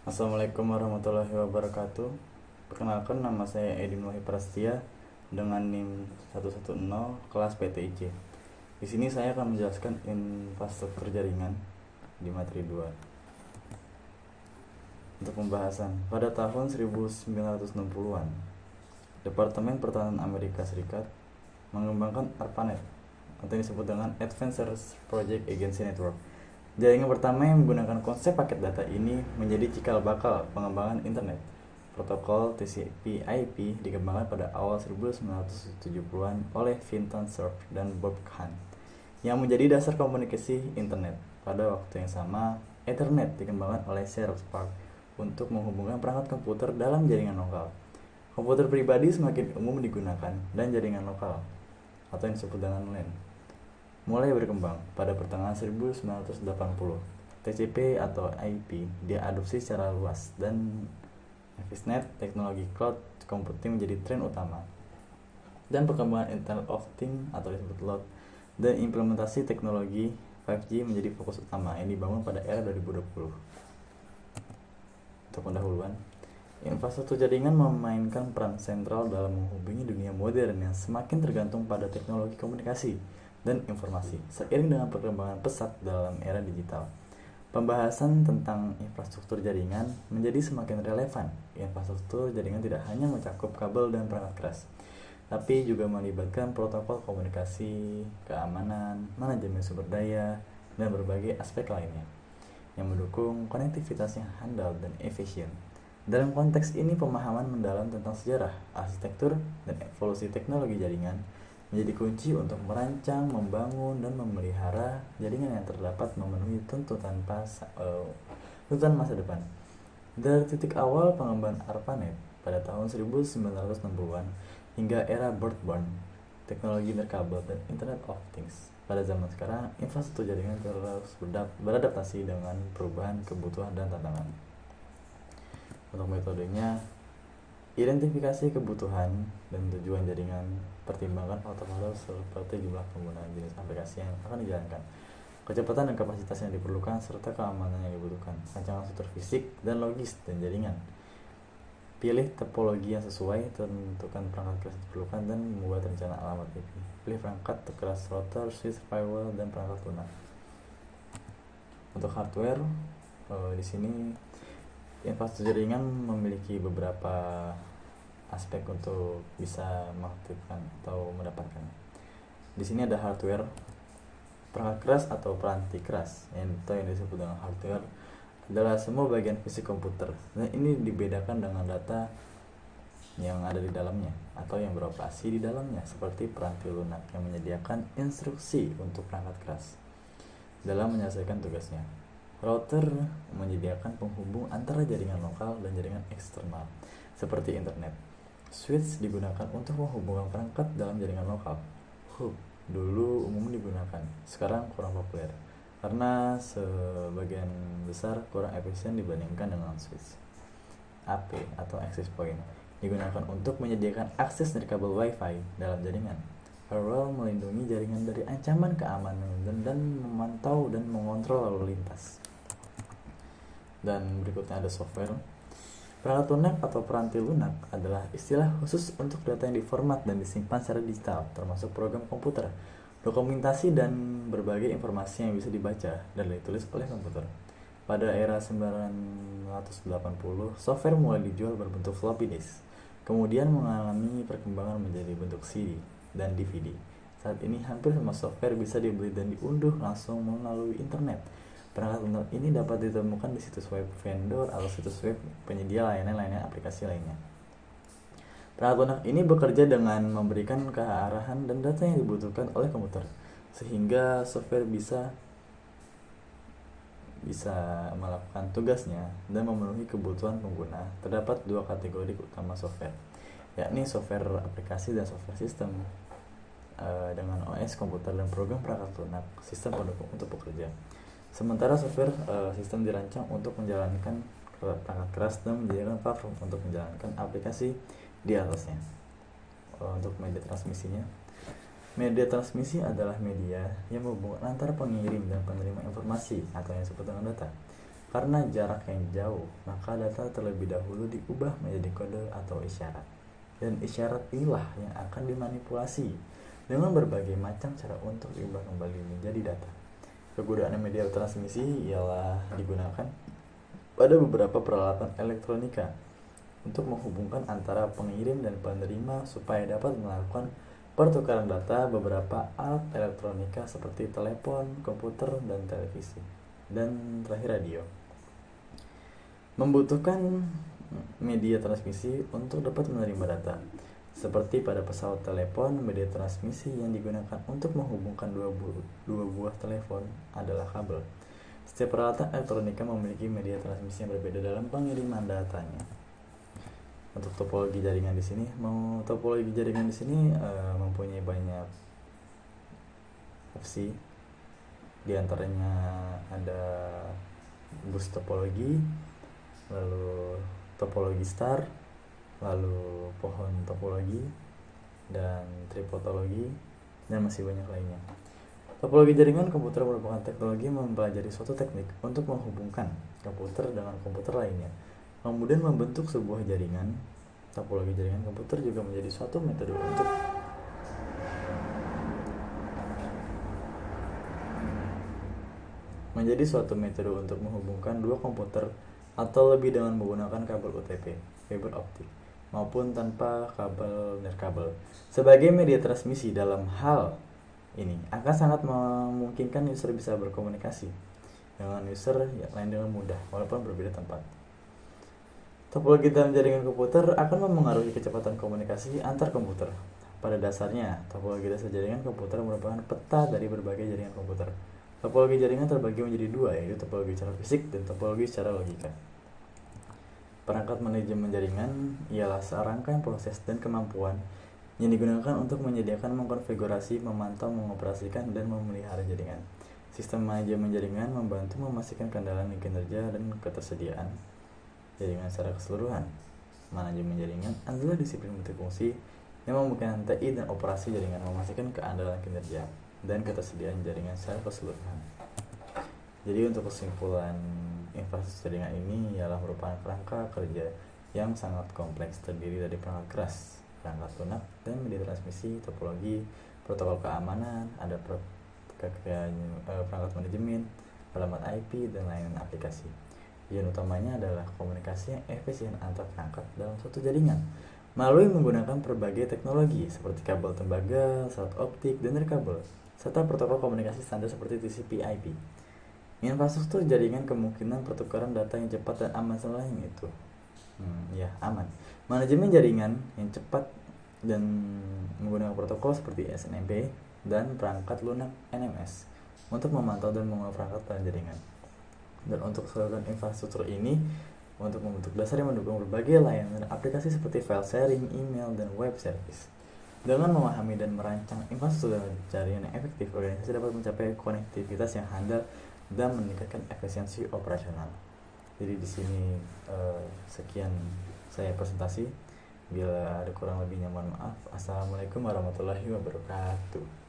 Assalamualaikum warahmatullahi wabarakatuh. Perkenalkan, nama saya Edin Wahid Prastia dengan NIM 110 kelas PTIC. Di sini saya akan menjelaskan infrastruktur jaringan di materi 2. Untuk pembahasan, pada tahun 1960-an, Departemen Pertahanan Amerika Serikat mengembangkan ARPANET atau yang disebut dengan Advanced Project Agency Network. Jaringan pertama yang menggunakan konsep paket data ini menjadi cikal bakal pengembangan internet. Protokol TCP/IP dikembangkan pada awal 1970-an oleh Vinton Cerf dan Bob Kahn yang menjadi dasar komunikasi internet. Pada waktu yang sama, Ethernet dikembangkan oleh Cyrus Park untuk menghubungkan perangkat komputer dalam jaringan lokal. Komputer pribadi semakin umum digunakan dan jaringan lokal atau yang disebut dengan LAN mulai berkembang pada pertengahan 1980. TCP atau IP diadopsi secara luas dan Ethernet, teknologi cloud computing menjadi tren utama. Dan perkembangan Internet of Things atau disebut LOT dan implementasi teknologi 5G menjadi fokus utama yang dibangun pada era 2020. Untuk pendahuluan, infrastruktur jaringan memainkan peran sentral dalam menghubungi dunia modern yang semakin tergantung pada teknologi komunikasi dan informasi seiring dengan perkembangan pesat dalam era digital. Pembahasan tentang infrastruktur jaringan menjadi semakin relevan. Infrastruktur jaringan tidak hanya mencakup kabel dan perangkat keras, tapi juga melibatkan protokol komunikasi, keamanan, manajemen sumber daya, dan berbagai aspek lainnya yang mendukung konektivitas yang handal dan efisien. Dalam konteks ini, pemahaman mendalam tentang sejarah, arsitektur, dan evolusi teknologi jaringan menjadi kunci untuk merancang, membangun, dan memelihara jaringan yang terdapat memenuhi tuntutan masa depan. Dari titik awal pengembangan ARPANET pada tahun 1960-an hingga era broadband, teknologi nirkabel, dan Internet of Things, pada zaman sekarang, infrastruktur jaringan terus beradaptasi dengan perubahan kebutuhan dan tantangan. Untuk metodenya, identifikasi kebutuhan dan tujuan jaringan, pertimbangkan faktor-faktor seperti jumlah pengguna, jenis aplikasi yang akan dijalankan, kecepatan dan kapasitas yang diperlukan, serta keamanan yang dibutuhkan, rancangan struktur fisik dan logis dan jaringan. Pilih topologi yang sesuai, tentukan perangkat keras yang diperlukan, dan membuat rencana alamat IP. Pilih perangkat keras router, switch, firewall, dan perangkat lunak. Untuk hardware, di sini infrastruktur jaringan memiliki beberapa aspek untuk bisa mengaktifkan atau mendapatkan. Di sini ada hardware, perangkat keras atau peranti keras, yang disebut dengan hardware adalah semua bagian fisik komputer. Nah, ini dibedakan dengan data yang ada di dalamnya atau yang beroperasi di dalamnya, seperti peranti lunak yang menyediakan instruksi untuk perangkat keras dalam menyelesaikan tugasnya. Router menyediakan penghubung antara jaringan lokal dan jaringan eksternal, seperti internet. Switch digunakan untuk menghubungkan perangkat dalam jaringan lokal. Hub dulu umum digunakan, sekarang kurang populer karena sebagian besar kurang efisien dibandingkan dengan switch. AP atau access point digunakan untuk menyediakan akses nirkabel Wi-Fi dalam jaringan. Firewall melindungi jaringan dari ancaman keamanan dan memantau dan mengontrol lalu lintas. Dan berikutnya ada software. Perangkat lunak atau peranti lunak adalah istilah khusus untuk data yang diformat dan disimpan secara digital, termasuk program komputer, dokumentasi, dan berbagai informasi yang bisa dibaca dan ditulis oleh komputer. Pada era 1980, software mulai dijual berbentuk floppy disk, kemudian mengalami perkembangan menjadi bentuk CD dan DVD. Saat ini hampir semua software bisa dibeli dan diunduh langsung melalui internet. Perangkat lunak ini dapat ditemukan di situs web vendor atau situs web penyedia layanan aplikasi lainnya. Perangkat lunak ini bekerja dengan memberikan kearahan dan data yang dibutuhkan oleh komputer, sehingga software bisa melakukan tugasnya dan memenuhi kebutuhan pengguna. Terdapat dua kategori utama software, yakni software aplikasi dan software sistem dengan OS komputer dan program perangkat lunak sistem pendukung untuk bekerja. Sementara software sistem dirancang untuk menjalankan perangkat keras dan menjadikan platform untuk menjalankan aplikasi di atasnya. Untuk media transmisinya, media transmisi adalah media yang menghubungkan antara pengirim dan penerima informasi atau yang disebut dengan data. Karena jarak yang jauh, maka data terlebih dahulu diubah menjadi kode atau isyarat. Dan isyarat inilah yang akan dimanipulasi dengan berbagai macam cara untuk diubah kembali menjadi data. Kegunaan media transmisi ialah digunakan pada beberapa peralatan elektronika untuk menghubungkan antara pengirim dan penerima supaya dapat melakukan pertukaran data beberapa alat elektronika seperti telepon, komputer, dan televisi. Dan terakhir radio. Membutuhkan media transmisi untuk dapat menerima data. Seperti pada pesawat telepon, media transmisi yang digunakan untuk menghubungkan dua buah telepon adalah kabel. Setiap peralatan elektronika memiliki media transmisi yang berbeda dalam pengiriman datanya. Untuk topologi jaringan di sini, mempunyai banyak opsi. Di antaranya ada bus topologi, lalu topologi star, lalu pohon topologi, dan tripotologi, dan masih banyak lainnya. Topologi jaringan komputer merupakan teknologi mempelajari suatu teknik untuk menghubungkan komputer dengan komputer lainnya, kemudian membentuk sebuah jaringan. Topologi jaringan komputer juga menjadi suatu metode untuk menghubungkan dua komputer atau lebih dengan menggunakan kabel UTP, fiber optik, maupun tanpa kabel nirkabel. Sebagai media transmisi dalam hal ini akan sangat memungkinkan user bisa berkomunikasi dengan user yang lain dengan mudah walaupun berbeda tempat. Topologi dalam jaringan komputer akan memengaruhi kecepatan komunikasi antar komputer. Pada dasarnya, topologi dasar jaringan komputer merupakan peta dari berbagai jaringan komputer. Topologi jaringan terbagi menjadi dua, yaitu topologi secara fisik dan topologi secara logika. Perangkat manajemen jaringan ialah serangkaian proses dan kemampuan yang digunakan untuk menyediakan, mengkonfigurasi, memantau, mengoperasikan, dan memelihara jaringan. Sistem manajemen jaringan membantu memastikan keandalan kinerja dan ketersediaan jaringan secara keseluruhan. Manajemen jaringan adalah disiplin multifungsi yang memungkinkan TI dan operasi jaringan memastikan keandalan kinerja dan ketersediaan jaringan secara keseluruhan. Jadi untuk kesimpulan, infrastruktur jaringan ini ialah merupakan kerangka kerja yang sangat kompleks, terdiri dari perangkat keras, perangkat lunak, dan media transmisi, topologi, protokol keamanan, ada perangkat manajemen, alamat IP, dan lain-lain aplikasi. Tujuan utamanya adalah komunikasi yang efisien antar perangkat dalam suatu jaringan melalui menggunakan berbagai teknologi seperti kabel tembaga, satelit optik, dan nirkabel, serta protokol komunikasi standar seperti TCP/IP. Infrastruktur jaringan kemungkinan pertukaran data yang cepat dan aman selain itu. Aman. Manajemen jaringan yang cepat dan menggunakan protokol seperti SNMP dan perangkat lunak NMS untuk memantau dan mengolah perangkat pada jaringan. Dan untuk keseluruhan infrastruktur ini untuk membentuk dasar yang mendukung berbagai layanan dan aplikasi seperti file sharing, email, dan web service. Dengan memahami dan merancang infrastruktur jaringan yang efektif, organisasi dapat mencapai konektivitas yang handal dan meningkatkan efisiensi operasional. Jadi di sini sekian saya presentasi. Bila ada kurang lebihnya mohon maaf. Assalamualaikum warahmatullahi wabarakatuh.